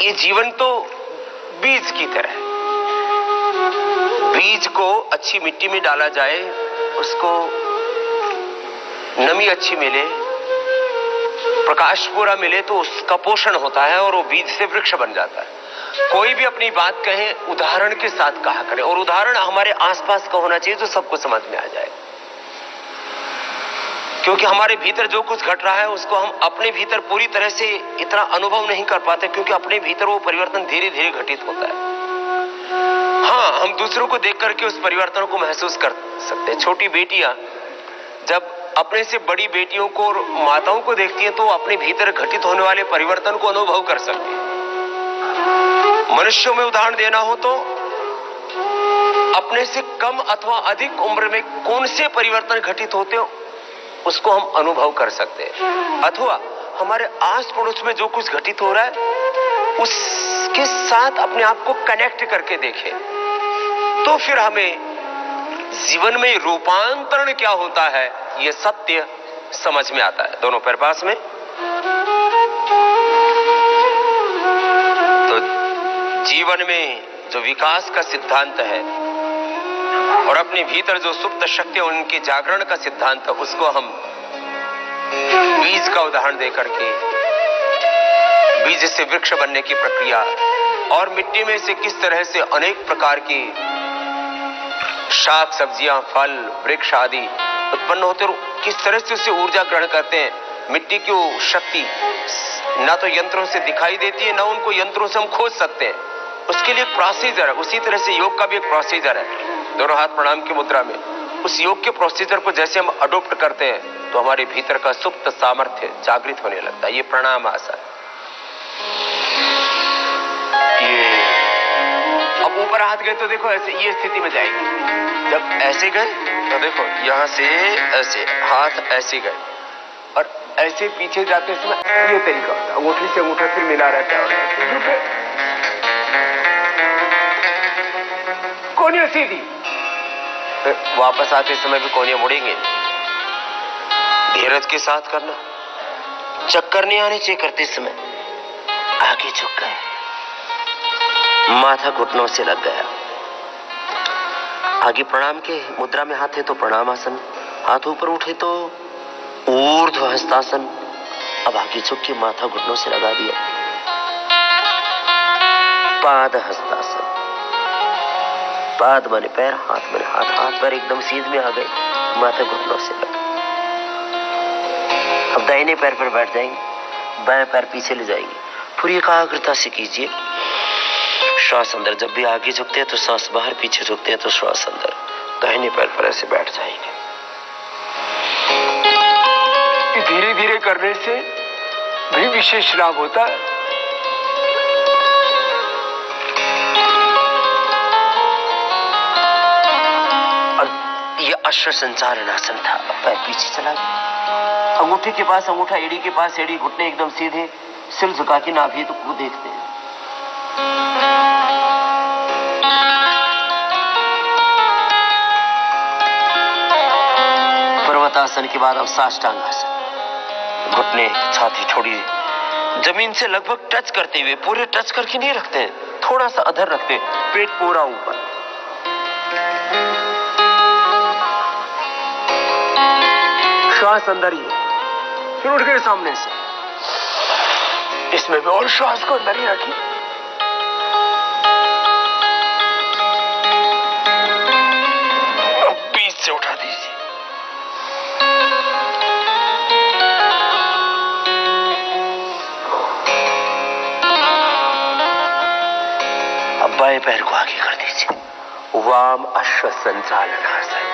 ये जीवन तो बीज की तरह है। बीज को अच्छी मिट्टी में डाला जाए, उसको नमी अच्छी मिले, प्रकाश पूरा मिले तो उसका पोषण होता है और वो बीज से वृक्ष बन जाता है। कोई भी अपनी बात कहे उदाहरण के साथ कहा करें, और उदाहरण हमारे आसपास का होना चाहिए जो सबको समझ में आ जाए, क्योंकि हमारे भीतर जो कुछ घट रहा है उसको हम अपने भीतर पूरी तरह से इतना अनुभव नहीं कर पाते, क्योंकि अपने भीतर वो परिवर्तन धीरे धीरे घटित होता है। हाँ, हम दूसरों को देख करके उस परिवर्तन को महसूस कर सकते हैं। छोटी बेटियां जब अपने से बड़ी बेटियों को और माताओं को देखती हैं तो अपने भीतर घटित होने वाले परिवर्तन को अनुभव कर सकती हैं। मनुष्यों में उदाहरण देना हो तो अपने से कम अथवा अधिक उम्र में कौन से परिवर्तन घटित होते हो उसको हम अनुभव कर सकते हैं, अथवा हमारे आस पड़ोस में जो कुछ घटित हो रहा है उसके साथ अपने आप को कनेक्ट करके देखें, तो फिर हमें जीवन में रूपांतरण क्या होता है ये सत्य समझ में आता है। दोनों पैर पास में। तो जीवन में जो विकास का सिद्धांत है और अपने भीतर जो सुप्त शक्ति है उनके जागरण का सिद्धांत है, उसको हम बीज का उदाहरण देकर के बीज से वृक्ष बनने की प्रक्रिया और मिट्टी में से किस तरह से अनेक प्रकार की शाक सब्जियां, फल, वृक्ष आदि उत्पन्न होते और किस तरह से उससे ऊर्जा ग्रहण करते हैं। मिट्टी की शक्ति ना तो यंत्रों से दिखाई देती है, ना उनको यंत्रों से हम खोज सकते हैं, उसके लिए एक प्रोसीजर है। उसी तरह से योग का भी एक प्रोसीजर है। दोनों हाथ प्रणाम की मुद्रा में उस योग के प्रोसीजर को जैसे हम अडॉप्ट करते हैं तो हमारे भीतर का सुप्त सामर्थ्य जागृत होने लगता है। ये प्राणायाम आसन। ये अब ऊपर हाथ गए तो देखो ऐसे ये स्थिति में जाएगी। जब ऐसे गए तो देखो यहां से ऐसे हाथ ऐसे गए और ऐसे पीछे जाते समय ये तरीका होता है, अंगूठी से अंगूठा फिर मिला रहता है और ऐसे कोनियां सीधी, फिर वापस आते समय भी कोनियां मुड़ेंगे। धीरज के साथ करना, चक्कर नहीं आने चाहिए करते समय। आगे झुक गए, माथा घुटनों से लग गया। आगे प्रणाम के मुद्रा में हाथ है तो प्रणाम आसन, हाथ ऊपर उठे तो ऊर्ध्व हस्तासन। अब आगे झुक के माथा घुटनों से लगा दिया। पाद हस्तासन, पाद माने पैर, हाथ माने हाथ, हाथ पैर एकदम सीध में आ गए, माथा घुटनों से लगा। अब दाहिने पैर पर बैठ जाएंगे, बाएं पैर पीछे ले जाएंगे। पूरी एकाग्रता से कीजिए। श्वास अंदर, जब भी आगे झुकते हैं तो सांस बाहर, पीछे झुकते हैं तो श्वास अंदर। दाहिने पैर पर ऐसे बैठ जाएंगे। धीरे धीरे करने से भी विशेष लाभ होता है। ये अश्व संचालन आसन था। अब पैर पीछे चला गया, अंगूठे के पास अंगूठा, एड़ी के पास एड़ी, घुटने एकदम सीधे, सिर झुका के नाभि तो को देखते हैं। पर्वतासन के बाद अब साष्टांग आसन। घुटने, छाती थोड़ी जमीन से लगभग टच करते हुए, पूरे टच करके नहीं रखते हैं, थोड़ा सा अधर रखते हैं, पेट पूरा ऊपर। श्वास अंदर ही, फिर उठ गए सामने से, इसमें भी और श्वास को अंदर ही रखिए। अब बीच से उठा दीजिए। अब बाएं पैर को आगे कर दीजिए। वाम अश्व संचालन आसन।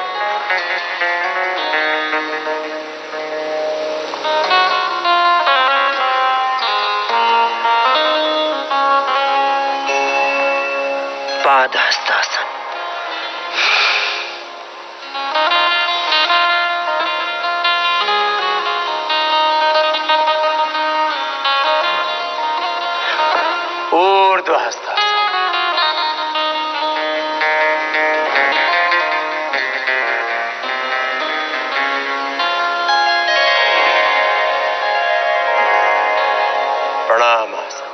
पाद हस्तासन। ऊर्ध्व हस्तासन। प्रणाम आसन।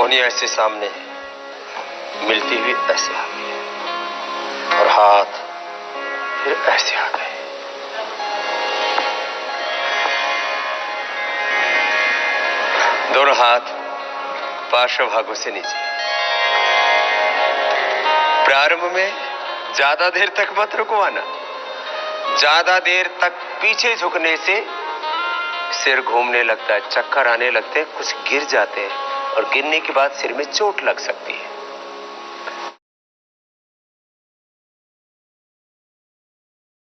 मोहनिया ऐसे सामने मिलती हुई ऐसे आ गई और हाथ फिर ऐसे आ गए। दोनों हाथ पार्श्व भागों से नीचे। प्रारंभ में ज्यादा देर तक मत रुकवाना। ज्यादा देर तक पीछे झुकने से सिर घूमने लगता है, चक्कर आने लगते हैं, कुछ गिर जाते हैं और गिरने के बाद सिर में चोट लग सकती है।